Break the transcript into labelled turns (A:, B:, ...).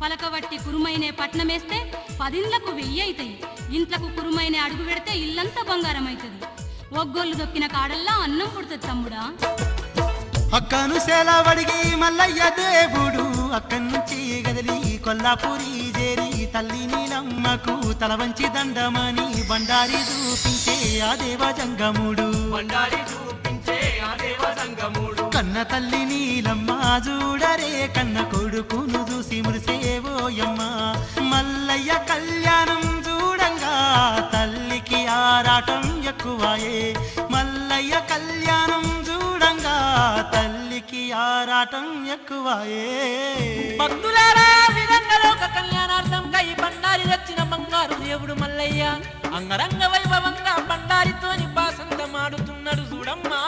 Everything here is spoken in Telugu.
A: పలకవట్టి కురుమైనే పట్నమేస్తే 10 ఇండ్లకు 1000 అవుతాయి. ఇంట్లకు కురుమైనే అడుగు పెడితే ఇల్లంతా బంగారం అవుతుంది. ఒగ్గోళ్ళు దొక్కిన కాడల్లా అన్నం పుడుతుంది తమ్ముడా.
B: అక్కను సెలవడిగి మల్లయ్య దేవుడు అక్కడి నుంచి గదిలి కొల్లాపూరి చేరి తల్లి నీలమ్మకు తల వంచి దండమని బండారి చూపించే ఆ దేవజంగముడు. కన్న తల్లి నీలమ్మ చూడరే కన్న కొడుకును చూసి మురిసేవోయమ్మ. మల్లయ్య కళ్యాణం చూడంగా తల్లికి ఆరాటం ఎక్కువాయే. మల్లయ్య కళ్యాణం చూడంగా తల్లికి ఆరాటం ఎక్కువాయే.
C: భక్తులారా విధంగా లోక కళ్యాణార్థం కై బండారి తెచ్చిన బంగారు దేవుడు మల్లయ్య అంగరంగ వైభవంగా బండారితోని బాసంతమాడుతున్నాడు చూడమ్మా.